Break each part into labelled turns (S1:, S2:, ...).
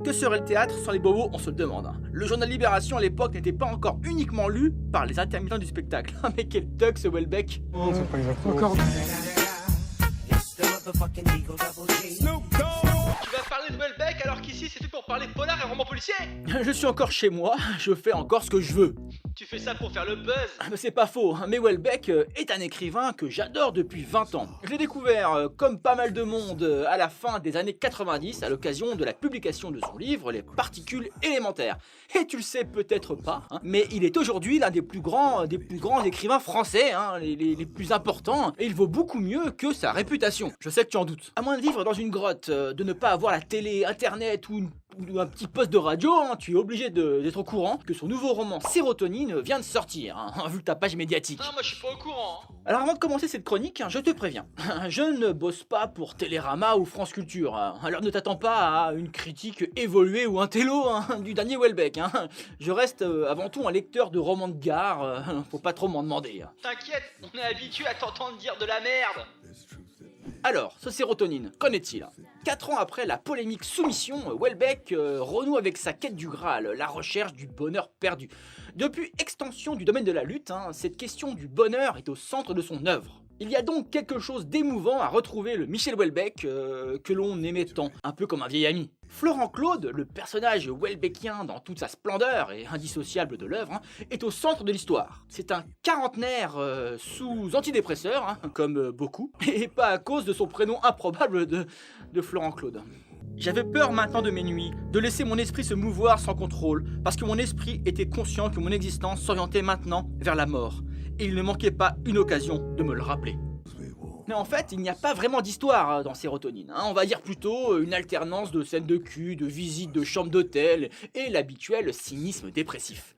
S1: Que serait le théâtre sans les bobos, on se le demande. Le journal Libération à l'époque n'était pas encore uniquement lu par les intermittents du spectacle. Mais quel thug ce Welbeck.
S2: Non, c'est pas exactement. Encore.
S1: Tu vas parler de Welbeck alors qu'ici c'est tout pour parler polar et roman policier. Je suis encore chez moi, je fais encore ce que je veux. Tu fais ça pour faire le buzz. C'est pas faux, mais Welbeck est un écrivain que j'adore depuis 20 ans. Je l'ai découvert, comme pas mal de monde, à la fin des années 90 à l'occasion de la publication de son livre Les particules élémentaires. Et tu le sais peut-être pas, mais il est aujourd'hui l'un des plus grands écrivains français, les plus importants, et il vaut beaucoup mieux que sa réputation. Je sais que tu en doutes. À moins de vivre dans une grotte, de ne pas avoir la télé, internet ou un petit poste de radio, tu es obligé d'être au courant que son nouveau roman Sérotonine vient de sortir, vu ta page médiatique. Non, moi je suis pas au courant. Alors avant de commencer cette chronique, je te préviens, je ne bosse pas pour Télérama ou France Culture, alors ne t'attends pas à une critique évoluée ou un télo du dernier Welbeck. Je reste avant tout un lecteur de romans de gare, faut pas trop m'en demander. T'inquiète, on est habitué à t'entendre dire de la merde. Alors, ce Sérotonine, qu'en est-il? 4 ans après la polémique Soumission, Welbeck renoue avec sa quête du Graal, la recherche du bonheur perdu. Depuis extension du domaine de la lutte, cette question du bonheur est au centre de son œuvre. Il y a donc quelque chose d'émouvant à retrouver le Michel Houellebecq que l'on aimait tant, un peu comme un vieil ami. Florent Claude, le personnage Houellebecquien dans toute sa splendeur et indissociable de l'œuvre, est au centre de l'histoire. C'est un quarantenaire sous antidépresseur, comme beaucoup, et pas à cause de son prénom improbable de Florent Claude. J'avais peur maintenant de mes nuits, de laisser mon esprit se mouvoir sans contrôle, parce que mon esprit était conscient que mon existence s'orientait maintenant vers la mort. Et il ne manquait pas une occasion de me le rappeler. Mais en fait, il n'y a pas vraiment d'histoire dans Sérotonine. On va dire plutôt une alternance de scènes de cul, de visites de chambres d'hôtel et l'habituel cynisme dépressif.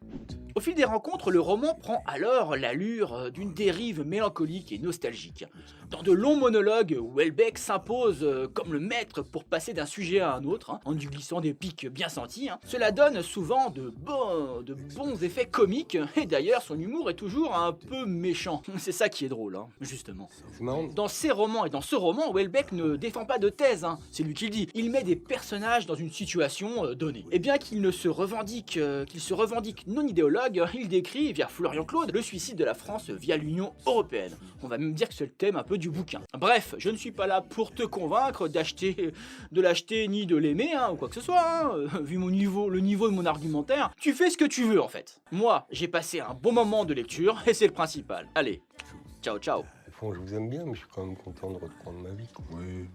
S1: Au fil des rencontres, le roman prend alors l'allure d'une dérive mélancolique et nostalgique. Dans de longs monologues, Welbeck s'impose comme le maître pour passer d'un sujet à un autre, en y glissant des pics bien sentis. Cela donne souvent de bons effets comiques, et d'ailleurs son humour est toujours un peu méchant. C'est ça qui est drôle, justement.
S2: C'est marrant.
S1: Dans ses romans et dans ce roman, Welbeck ne défend pas de thèse, c'est lui qui le dit. Il met des personnages dans une situation donnée. Et bien qu'il se revendique non idéologue, il décrit via Florian Claude le suicide de la France via l'Union Européenne. On va même dire que c'est le thème un peu du bouquin. Bref, je ne suis pas là pour te convaincre de l'acheter ni de l'aimer, ou quoi que ce soit, vu le niveau de mon argumentaire. Tu fais ce que tu veux en fait. Moi, j'ai passé un bon moment de lecture et c'est le principal. Allez, ciao ciao.
S2: Au fond, je vous aime bien, mais je suis quand même content de reprendre ma vie. Oui.